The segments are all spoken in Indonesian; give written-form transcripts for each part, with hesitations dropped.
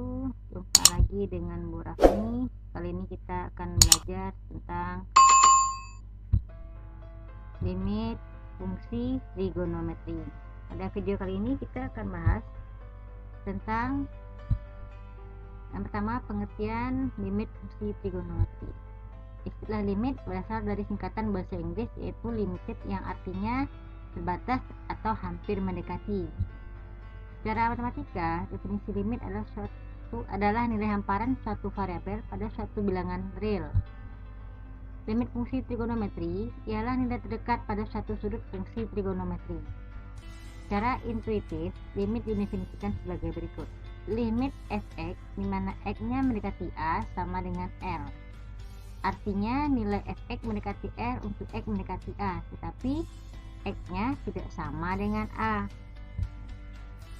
jumpa lagi dengan Bu Rafni. Kali ini kita akan belajar tentang limit fungsi trigonometri. Pada video kali ini kita akan bahas tentang yang pertama, pengertian limit fungsi trigonometri. Istilah limit berasal dari singkatan bahasa Inggris, yaitu limited, yang artinya terbatas atau hampir mendekati. Secara matematika, definisi limit adalah nilai hamparan suatu variabel pada suatu bilangan real. Limit fungsi trigonometri ialah nilai terdekat pada suatu sudut fungsi trigonometri. Secara intuitif, limit didefinisikan sebagai berikut. Limit f(x), di mana x-nya mendekati a, sama dengan L. Artinya nilai f(x) mendekati R untuk x mendekati a, tetapi x-nya tidak sama dengan a.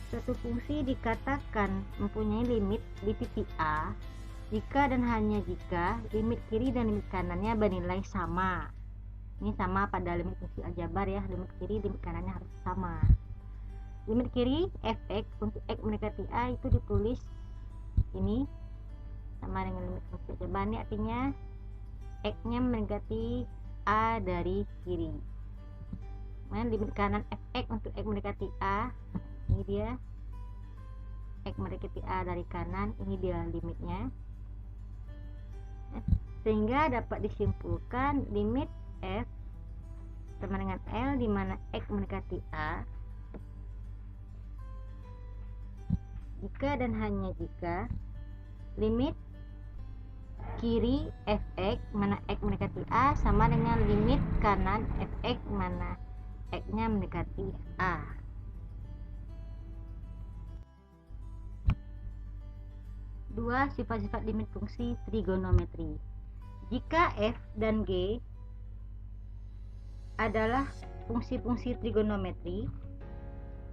Suatu fungsi dikatakan mempunyai limit di titik A jika dan hanya jika limit kiri dan limit kanannya bernilai sama. Ini sama pada limit fungsi aljabar ya, limit kiri limit kanannya harus sama. Limit kiri f(x) untuk x mendekati A itu ditulis ini sama dengan limit fungsi aljabar. Ini artinya x-nya mendekati A dari kiri. Kemudian limit kanan f(x) untuk x mendekati A, ini dia x mendekati A dari kanan, ini dia limitnya. Sehingga dapat disimpulkan limit f sama dengan L, di mana x mendekati A jika dan hanya jika limit kiri f(x) mana x mendekati A sama dengan limit kanan f(x) mana x-nya mendekati A. Dua sifat-sifat limit fungsi trigonometri. Jika f dan g adalah fungsi-fungsi trigonometri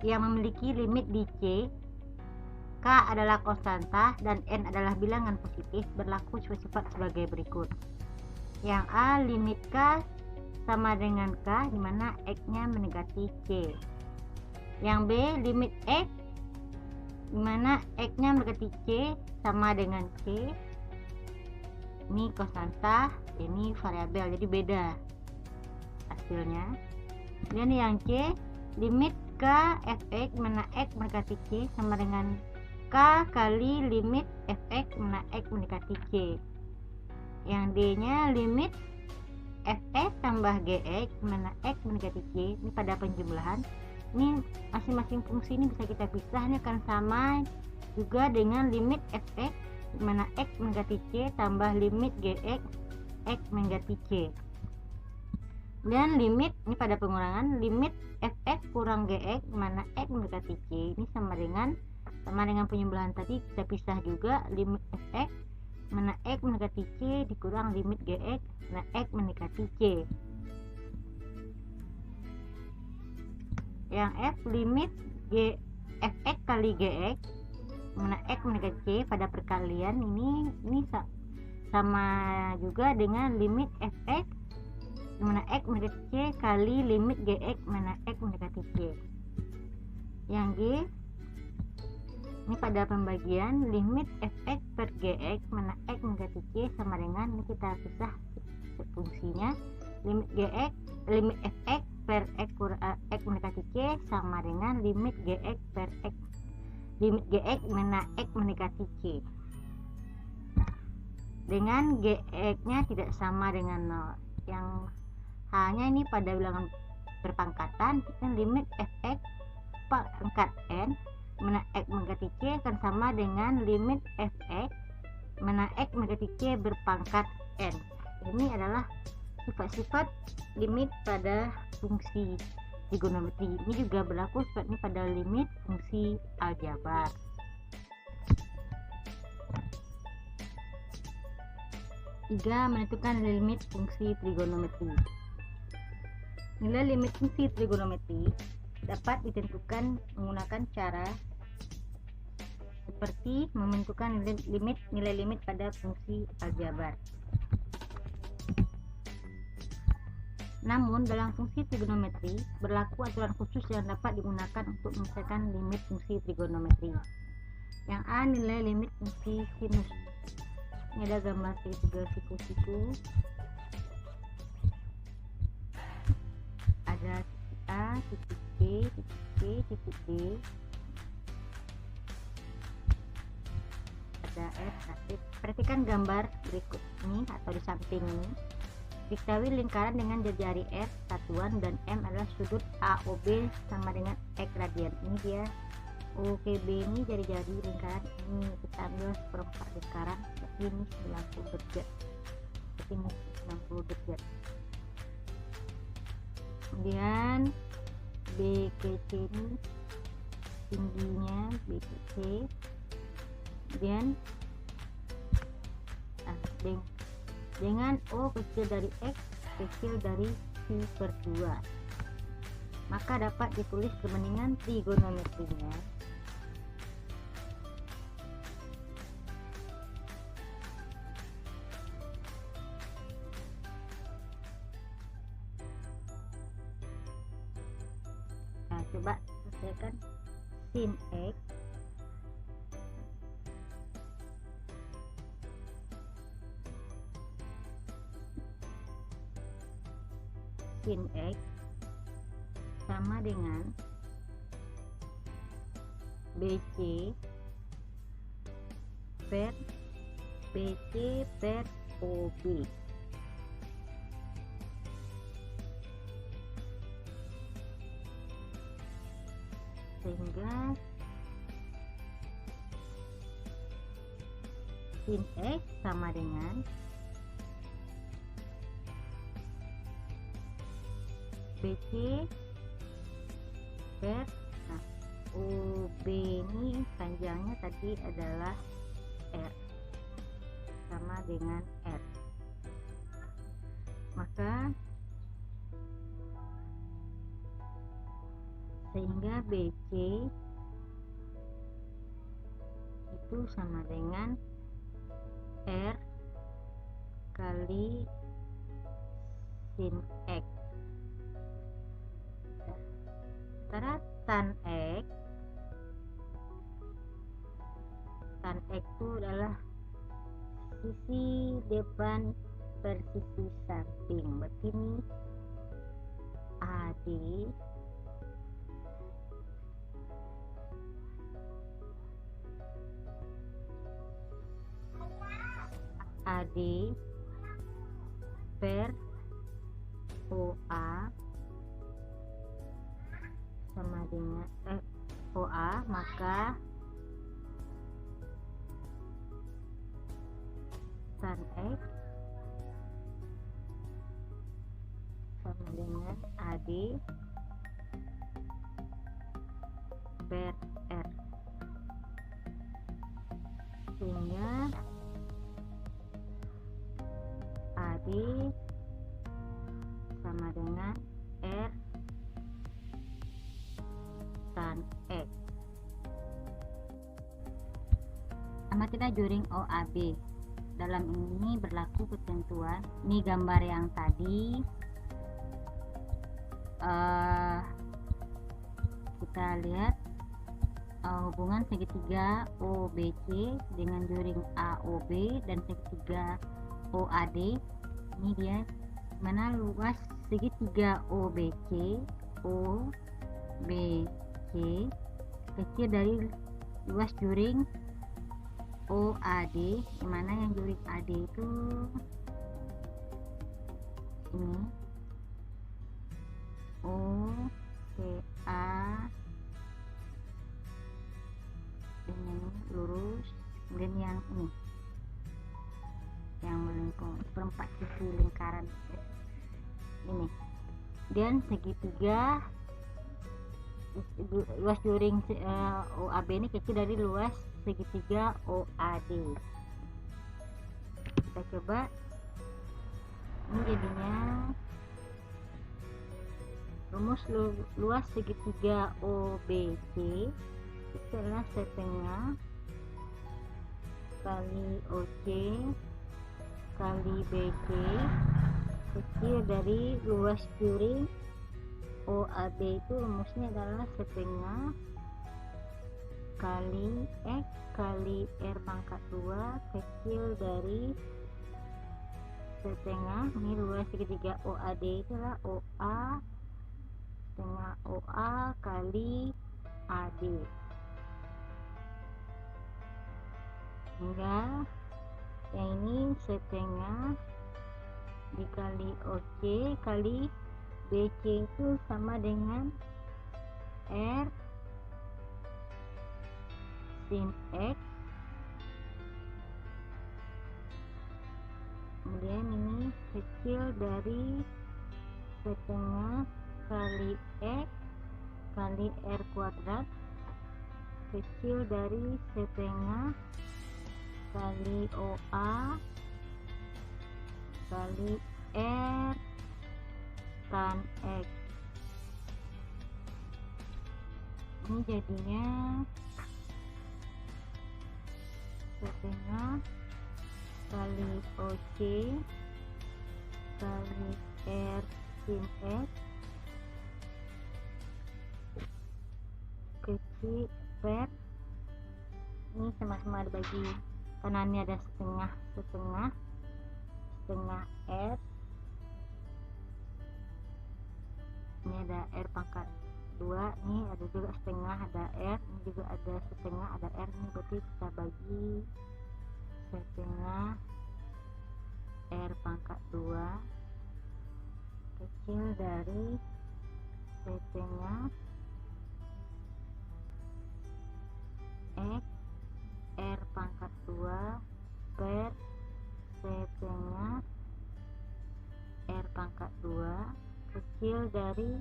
yang memiliki limit di C, K adalah konstanta, dan N adalah bilangan positif, berlaku sifat-sifat sebagai berikut. Yang A, limit K sama dengan K, di mana X-nya mendekati C. Yang B, limit X, di mana X-nya mendekati C sama dengan C. Ini konstanta, ini variabel, jadi beda hasilnya. Dan yang C, limit K f(x) mana X mendekati C sama dengan K kali limit f(x) mana X mendekati C. Yang D-nya limit f(x) tambah gx mana X mendekati C. Ini pada penjumlahan. Ini masing-masing fungsi ini bisa kita pisah, ini akan sama juga dengan limit f(x) mana X mendekati C tambah limit gx X mendekati C. Dan limit ini pada pengurangan, limit f(x) kurang gx mana X mendekati C, ini sama dengan penjumlahan tadi, kita pisah juga limit f(x) mana X mendekati C dikurang limit gx mana X mendekati C. Yang F, limit f(x) kali gx mana X mendekati C pada perkalian, ini sama juga dengan limit f(x) mana X mendekati C kali limit gx mana X mendekati C. Yang G, ini pada pembagian limit f(x) per gx mana X mendekati C sama dengan, ini kita pisah fungsinya, limit f(x) per X mendekati C sama dengan limit gx per X, limit gx mana X mendekati C, dengan gx nya tidak sama dengan 0. Yang H-nya ini pada bilangan berpangkatan, limit f(x) pangkat n mana X mendekati C akan sama dengan limit f(x) mana X mendekati C berpangkat n. Ini adalah sifat-sifat limit pada fungsi trigonometri. Ini juga berlaku seperti pada limit fungsi aljabar. Tiga, menentukan limit fungsi trigonometri. Nilai limit fungsi trigonometri dapat ditentukan menggunakan cara seperti menentukan nilai limit pada fungsi aljabar. Namun dalam fungsi trigonometri berlaku aturan khusus yang dapat digunakan untuk menyelesaikan limit fungsi trigonometri. Yang A nilai limit fungsi sinus. Ini ada gambar segitiga siku-siku, ada titik A, titik B, titik C, titik D, ada F. Perhatikan gambar berikut ini atau di samping ini. Diketahui lingkaran dengan jari F satuan dan M adalah sudut AOB sama dengan X radian. Ini dia OKB, ini jari-jari lingkaran ini. Kita ambil seperempat lingkaran, seperti ini 90 derajat, seperti ini 90 derajat. Kemudian BKC ini tingginya BKC, kemudian dengan O kecil dari X kecil dari pi/2, maka dapat ditulis kebeningan trigonometrinya coba selesaikan. Sin X sama dengan BC per OB. Sehingga sin X sama dengan BC per OB. Ini panjangnya tadi adalah R, sama dengan R. Maka sehingga BC itu sama dengan R kali sin X. Sementara tan X itu adalah sisi depan per sisi samping. Berarti ini AD per OA sama dengan OA, maka tan X sama dengan AD per R, sehingga AD sama dengan R tan X. Amatilah juring OAB. Dalam ini berlaku ketentuan. Ini gambar yang tadi kita lihat hubungan segitiga OBC dengan juring AOB dan segitiga OAD. Ini dia mana luas segitiga OBC kecil dari luas juring OAD, dimana yang juring AD itu ini OCA dengan lurus, kemudian yang ini yang melingkung perempat sisi lingkaran ini, dan segitiga luas juring OAB ini kecil dari luas segitiga OAD. Kita coba, ini jadinya rumus luas segitiga OBC itu adalah setengah kali OC kali BC kecil dari luas juring OAB. Itu rumusnya adalah setengah kali X kali R pangkat 2 kecil dari setengah, ini 2 segitiga OAD itulah OA setengah OA kali AD, hingga yang ini setengah dikali OC kali BC itu sama dengan R sin X, kemudian ini kecil dari setengah kali X kali R kuadrat kecil dari setengah kali OA kali R tan X. Ini jadinya setengah kali OC kali R sin X kecil per, ini sama-sama dibagi kanannya ada setengah R, ini ada R pangkat 2, ini ada juga setengah ada R, ini juga ada setengah ada R, ini berarti kita bagi setengah R pangkat 2 kecil dari setengah X R pangkat 2 per setengah R pangkat 2 kecil dari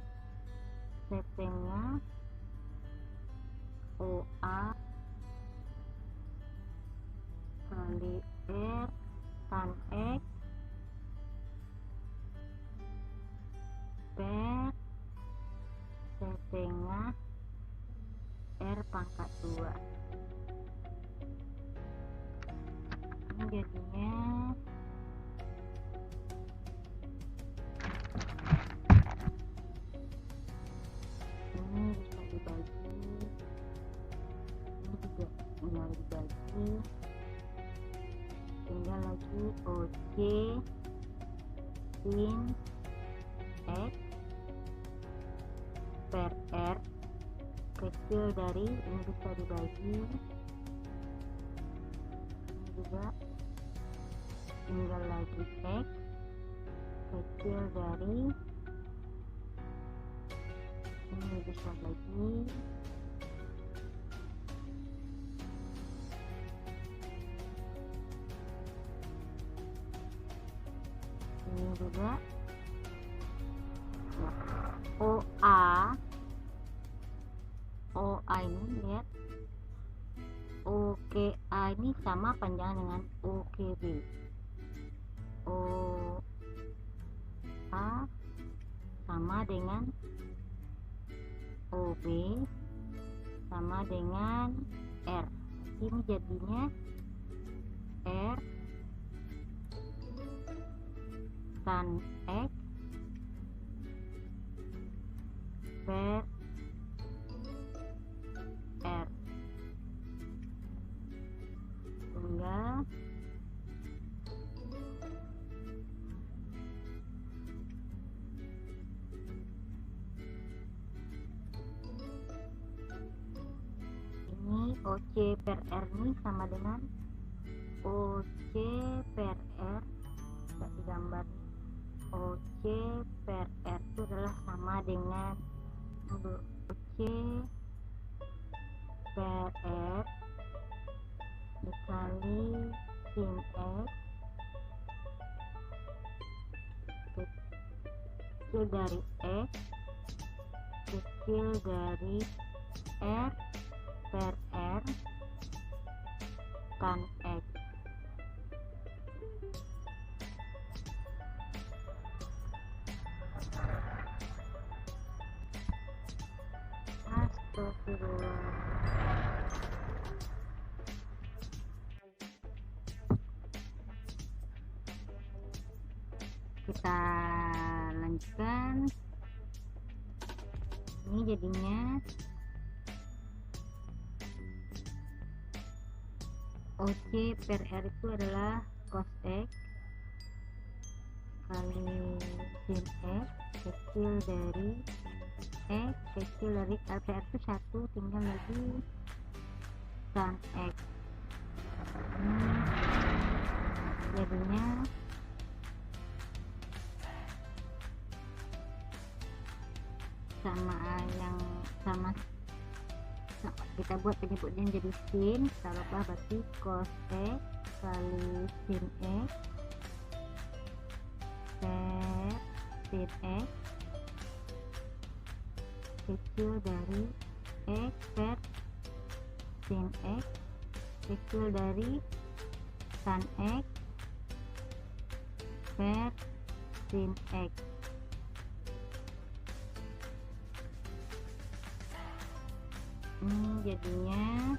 setengah OA kali R tan X per setengah R pangkat 2. Ini jadinya ini bisa dibagi, ini juga tinggal dibagi, tinggal lagi OC sin X per R kecil dari, ini bisa dibagi, ini juga tinggal lagi X kecil dari, ini bisa lagi ini juga OA ini lihat OKA ini sama panjang dengan OKB, OA sama dengan OB sama dengan R, ini jadinya R tan X per R, sehingga ini OC per R ini sama dengan OC per R, tidak digambar, OC per R itu adalah sama dengan OC per R dikali sin X kecil dari X kecil dari R per R tan X. Astagfirullah. Kita lanjutkan. Ini jadinya OC per R itu adalah cos X kali sin X kecil dari X kecil dari R. Per R itu 1, tinggal lagi sin X. Jadinya sama kita buat penyebutnya jadi sin, kita ubah berarti cos X kali sin X per sin X kecil dari X per sin X kecil dari sin X per sin X. Ini jadinya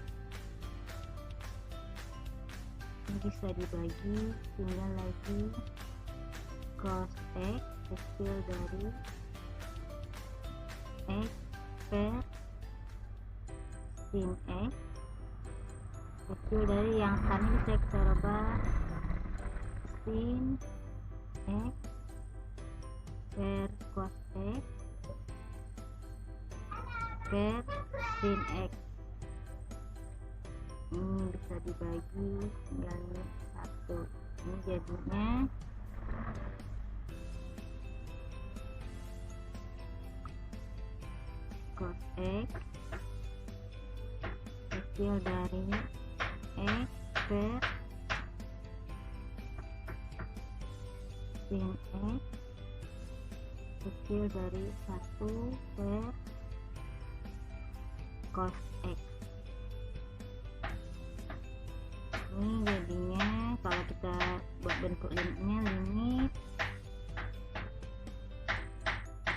ini bisa dibagi, tinggal lagi cos X kecil dari X per sin X kecil dari yang tadi bisa kita rubah sin X per cos X per sin X. Ini bisa dibagi, tinggal 1. Ini jadinya cos X kecil dari X per sin X kecil dari 1 per cos X. Ini jadinya kalau kita buat bentuk limitnya, limit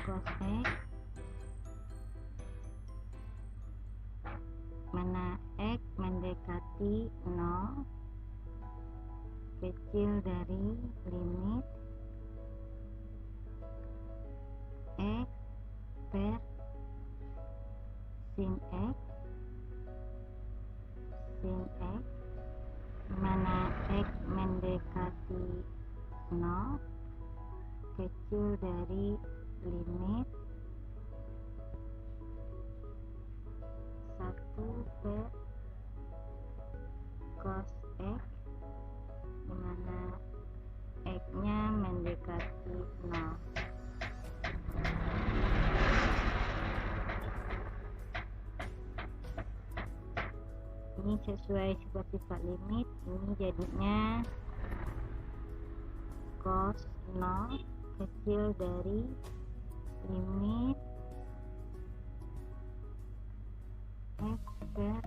cos X mana X mendekati 0 kecil dari limit X per sin X mana X mendekati 0 kecil dari limit 1 per cos X dimana X nya mendekati 0. Ini sesuai sifat-sifat limit. Ini jadinya cos 0 kecil dari limit X per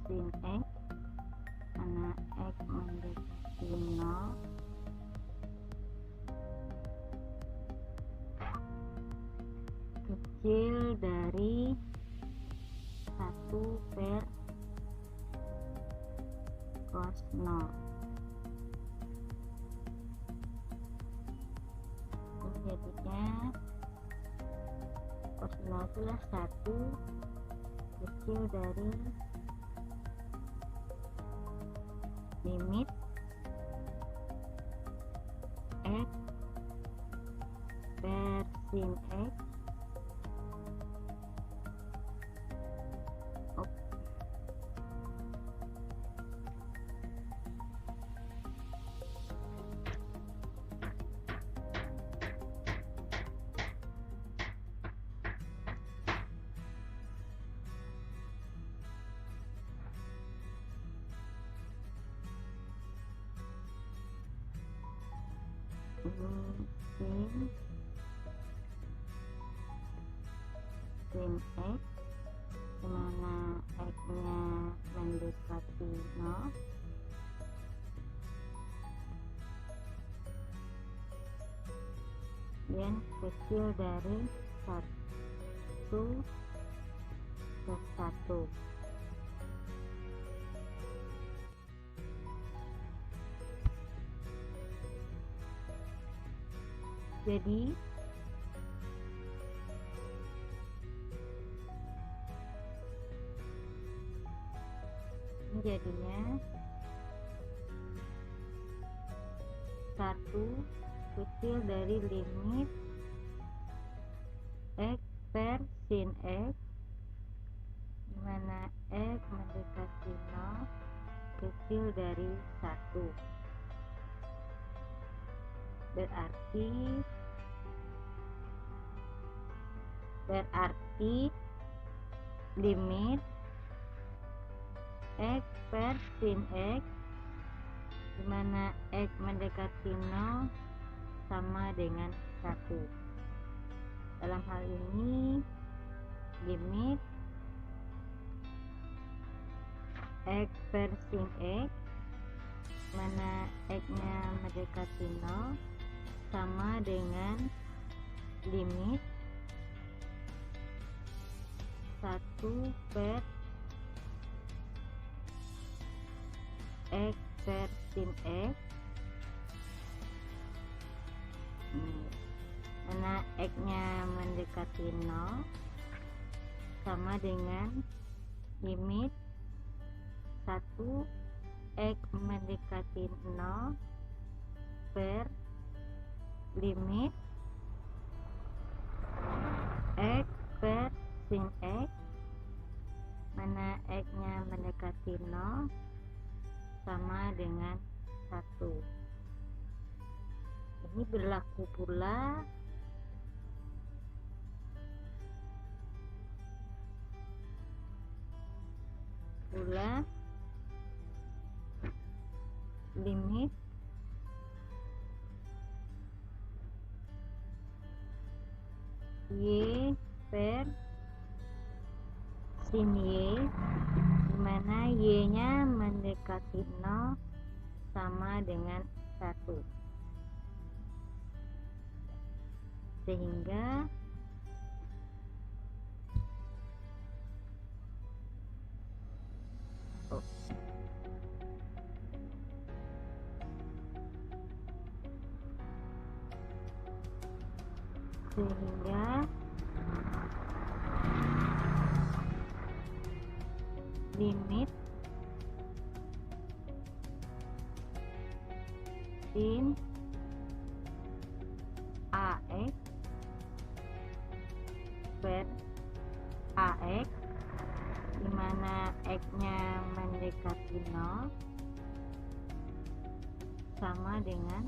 sin X mana X mendekati 0 kecil dari 1 per cos 0. Ini jadinya cos 0 itulah 1 kecil dari limit X per sin X sin X dimana X nya mendekati 0 dan kecil dari 1 ke 1. Jadi Ini jadinya 1 kecil dari limit X per sin X, dimana X mendekati 0 kecil dari 1. Berarti limit X per sin X, dimana X mendekati 0 sama dengan 1. Dalam hal ini limit X per sin X, mana X nya mendekati 0 sama dengan limit 1 per X per sin X, mana X nya mendekati 0 sama dengan limit 1 X mendekati 0 per limit X per sin X, mana X nya mendekati 0 sama dengan 1. Ini berlaku pula limit Y per sin Y, dimana Y nya mendekati 0 sama dengan 1, sehingga limit sin AX per AX, dimana X nya mendekati 0 sama dengan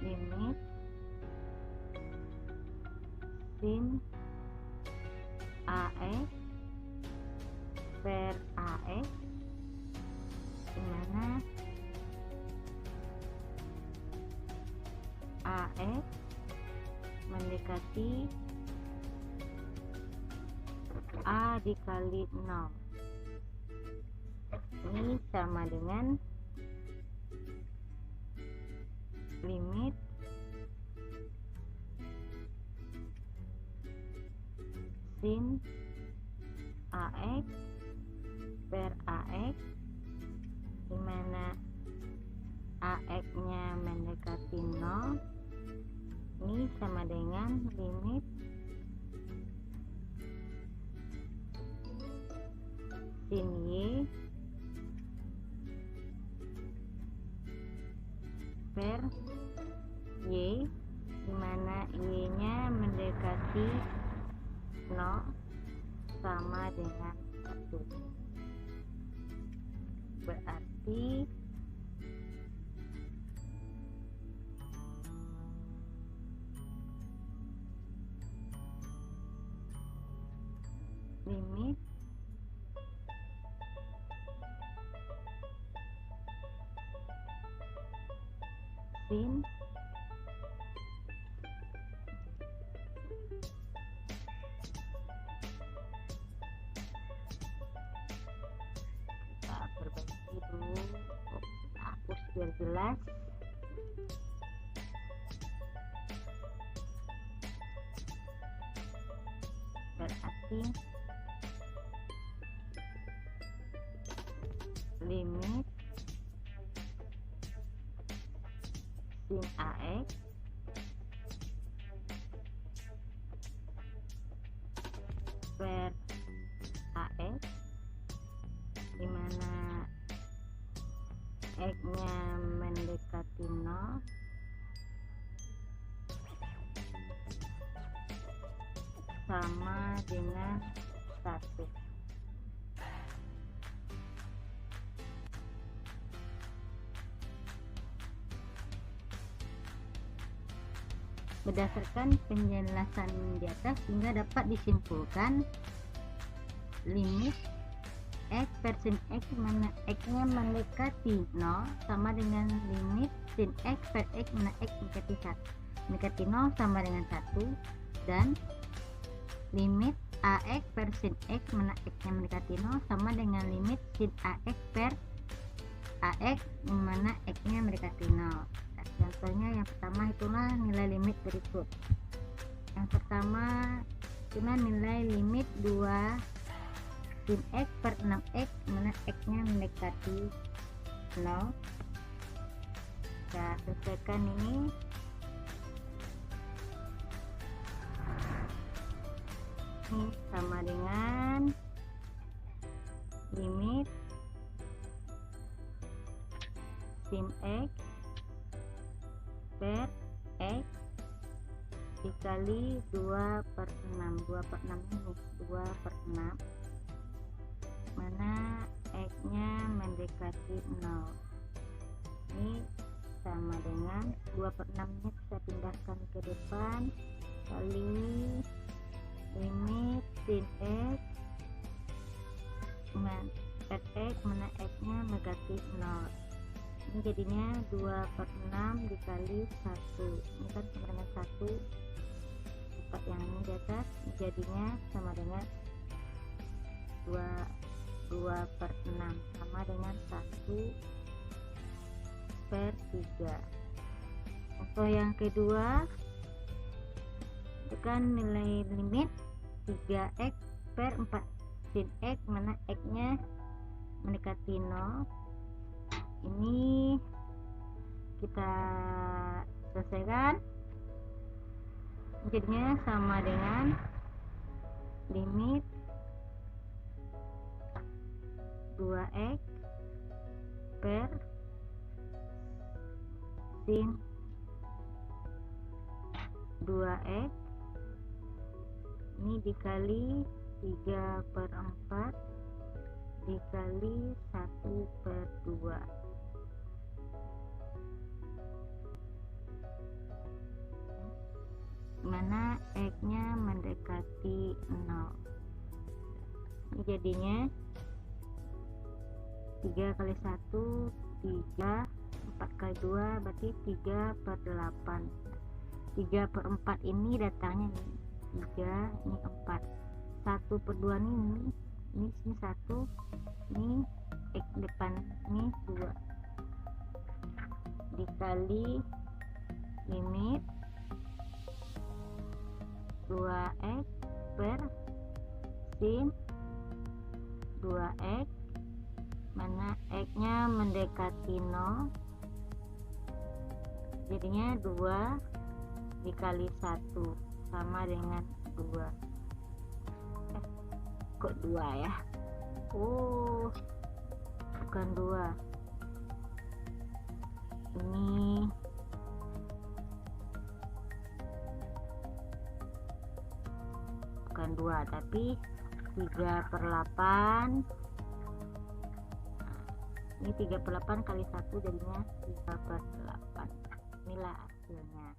limit sin AX per AX, dimana AX mendekati A dikali 0. Ini sama dengan limit sin AX per AX, dimana AX nya mendekati 0. Ini sama dengan limit sin Y per Y, dimana Y nya mendekati 0 sama dengan 1. Berarti limit sin kita perbaiki dulu, hapus biar jelas. Berarti limit sin AX per AX, dimana X-nya mendekati 0 sama dengan 1. Berdasarkan penjelasan di atas sehingga dapat disimpulkan limit X persin X mana X-nya mendekati 0 sama dengan limit sin X per X mana X mendekati 0 sama dengan 1, dan limit AX per sin X mana X-nya mendekati 0 sama dengan limit sin AX per AX mana X-nya mendekati 0. Nah, contohnya yang pertama itulah nilai limit berikut. Yang pertama itulah nilai limit 2 sin X per 6X mana X-nya mendekati 0. Kita selesaikan ini. Ini sama dengan limit sin X per X dikali 2 per 6. 2 per 6 ini 2 per 6 mana X-nya mendekati 0. Ini sama dengan 2 per 6 nya kita pindahkan ke depan kali limit sin X per X mana X-nya negatif 0. Ini jadinya 2 per 6 dikali 1. Ini kan sama dengan 1. Tempat yang ini di atas jadinya sama dengan 2 per 6 sama dengan 1 per 3. Contoh yang kedua itu kan nilai limit 3X per 4 sin X mana X-nya mendekati 0. Ini kita selesaikan, jadinya sama dengan limit 2X per sin 2X ini dikali 3 per 4 dikali 1 per 2. Mana X-nya mendekati 0. Ini jadinya 3 kali 1 3, 4 kali 2 berarti 3 per 8. 3 per 4 ini datangnya nih 3, ini 4. 1 per 2 ini sini 1, ini X depan ini 2 dikali limit 2X per sin 2X mana X-nya mendekati 0 jadinya 2 dikali 1 sama dengan 2. Kok 2 ya? Oh, bukan 2. Ini bukan 2 tapi 3 per 8. Ini 3 per 8 kali 1 jadinya 3 per 8. Inilah hasilnya.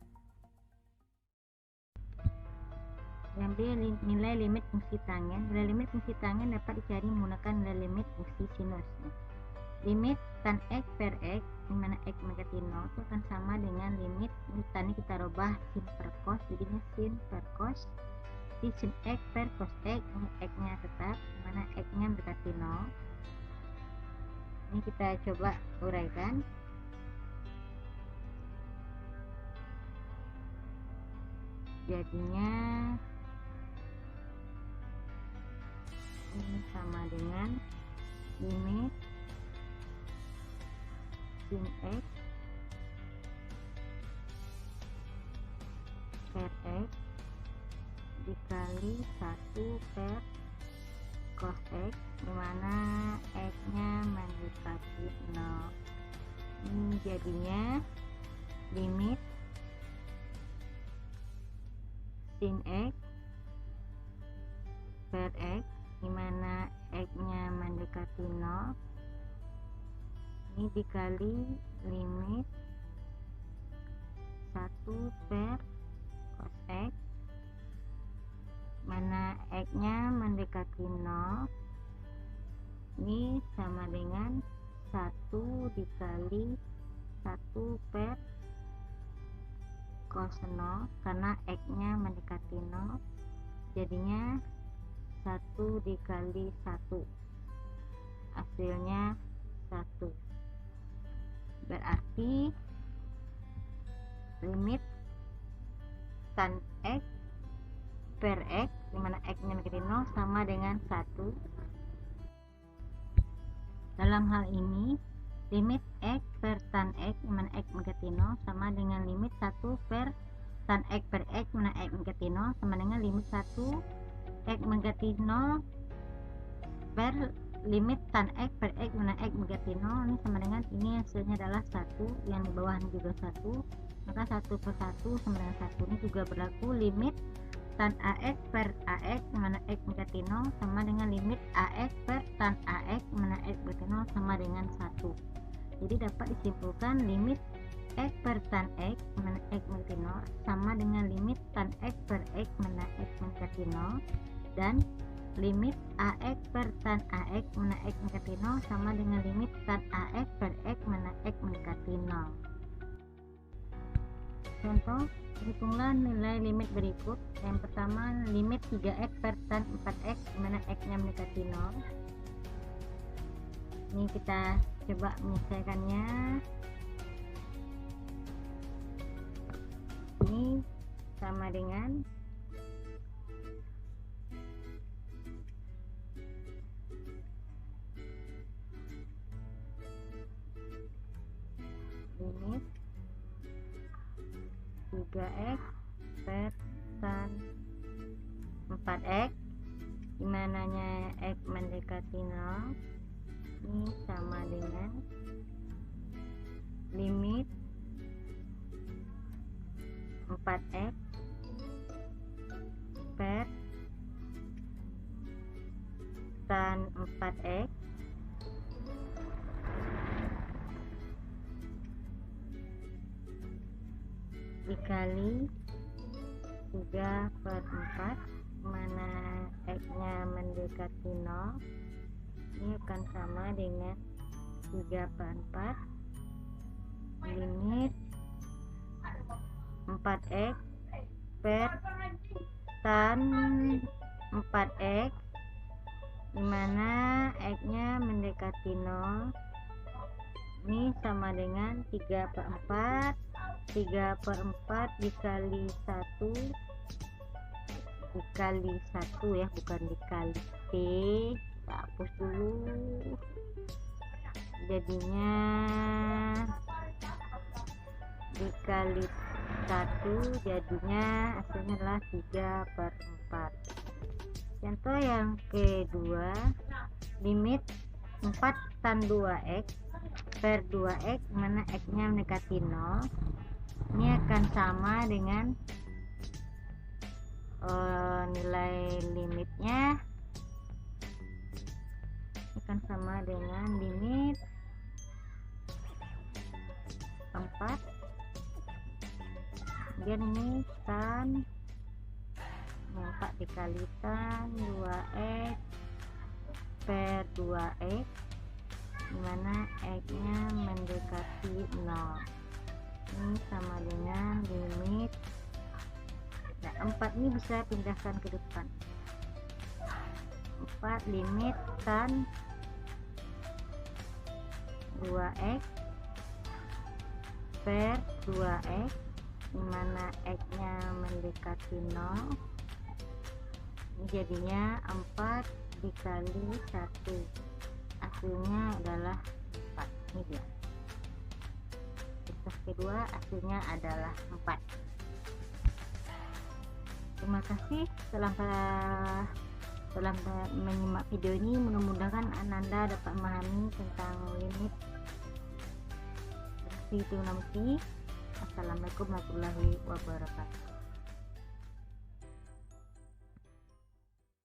Ambil nilai limit fungsi tangen. Nilai limit fungsi tangen dapat dicari menggunakan nilai limit fungsi sinus. Limit tan X per X dimana X mendekati 0 itu akan sama dengan limit ini tan kita rubah sin per cos jadinya sin per cos di sin X per cos X. X nya tetap dimana X nya mendekati 0. Ini kita coba uraikan. Jadinya ini sama dengan limit sin X per X dikali 1 per cos X dimana X nya mendekati 0. Ini jadinya limit sin X per X, dimana X nya mendekati 0, ini dikali limit 1 per cos X, mana X nya mendekati 0, ini sama dengan 1 dikali 1 per cos 0, karena X nya mendekati 0, jadinya 1 dikali 1, hasilnya 1. Berarti limit tan X per X, dimana X nya mendekati 0, sama dengan 1. Dalam hal ini limit X per tan X, dimana X mendekati 0, sama dengan limit 1 per tan X per X, dimana X mendekati 0, sama dengan limit 1 X mendekati 0 per limit tan X per X, dimana X mendekati 0, ini sama dengan, ini hasilnya adalah 1, yang di bawah ini juga 1, maka 1 per 1 sama dengan 1. Ini juga berlaku limit tan AX per AX, dimana X mendekati 0, sama dengan limit AX per tan AX, dimana X mendekati 0, sama dengan 1. Jadi dapat disimpulkan limit X per tan X, dimana X mendekati 0, sama dengan limit tan X per X, dimana X mendekati 0, dan limit AX per tan AX, dimana X mendekati 0, sama dengan limit tan AX per X, dimana X mendekati 0. Contoh, hitunglah nilai limit berikut. Yang pertama, limit 3x per tan 4x, dimana X nya mendekati 0. Ini kita coba menyelesaikannya. Ini sama dengan limit 3x per tan 4x, dimananya X mendekati 0, ini sama dengan limit 4x per tan 4x dikali 3 per 4, mana X nya mendekati 0, ini akan sama dengan 3 per 4 limit 4x per tan 4x, dimana X nya mendekati 0, ini sama dengan 3 per 4 dikali 1 ya, bukan dikali P, kita hapus dulu, jadinya dikali 1, jadinya hasilnya adalah 3 per 4. Contoh yang kedua, limit 4 tan 2x per 2x, mana X nya mendekati 0, ini akan sama dengan nilai limitnya akan sama dengan limit 4, kemudian ini tan 4 dikali tan 2x per 2x, dimana X nya mendekati 0, ini sama dengan limit, nah 4 ini bisa pindahkan ke depan, 4 limit tan 2x per 2x, dimana X nya mendekati 0, ini jadinya 4 dikali 1, hasilnya adalah 4. Ini dia proses kedua, hasilnya adalah 4. Terima kasih telah menyimak video ini. Mudah-mudahan Ananda dapat memahami tentang limit fungsi trigonometri. Assalamualaikum warahmatullahi wabarakatuh.